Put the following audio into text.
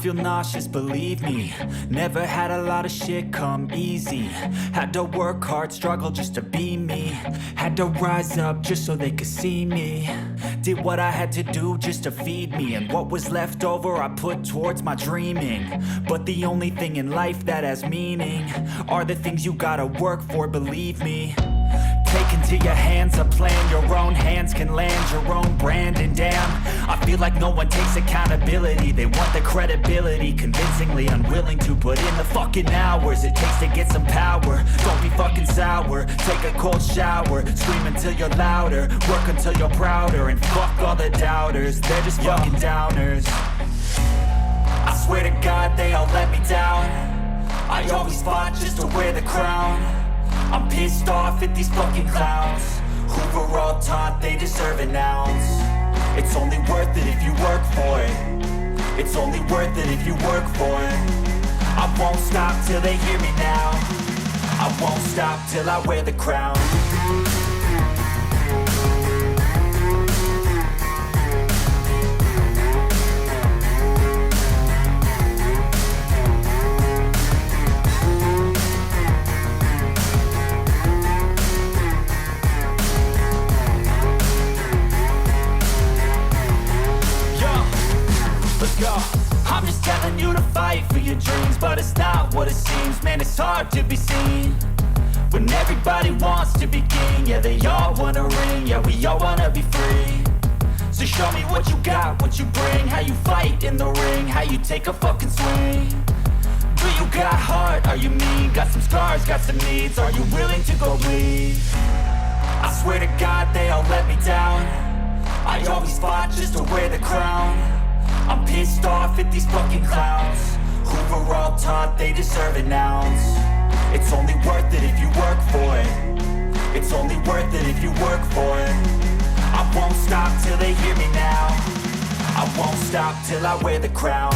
feel nauseous, believe me. Never had a lot of shit come easy. Had to work hard, struggle just to be me. Had to rise up just so they could see me. Did what I had to do just to feed me. And what was left over I put towards my dreaming. But the only thing in life that has meaning are the things you gotta work for, believe me. Take into your hands a plan. Your own hands can land your own brand. And damn, I feel like no one takes accountability. They want the credibility, convincingly unwilling to put in the fucking hours it takes to get some power. Don't be fucking sour, take a cold shower. Scream until you're louder, work until you're prouder. And fuck all the doubters, they're just fucking downers. I swear to God they all let me down. I always fought just to wear the crown. I'm pissed off at these fucking clowns who were all taught they deserve an ounce. It's only worth it if you work for it. It's only worth it if you work for it. I won't stop till they hear me now. I won't stop till I wear the crown. I'm just telling you to fight for your dreams, but it's not what it seems. Man, it's hard to be seen when everybody wants to be king. Yeah, they all wanna ring, yeah, we all wanna be free. So show me what you got, what you bring, how you fight in the ring, how you take a fucking swing. Do you got heart, are you mean? Got some scars, got some needs, are you willing to go bleed? I swear to God they all let me down. I always fought just to wear the crown. I'm pissed off at these fucking clowns who were all taught they deserve an ounce. It's only worth it if you work for it. It's only worth it if you work for it. I won't stop till they hear me now. I won't stop till I wear the crown.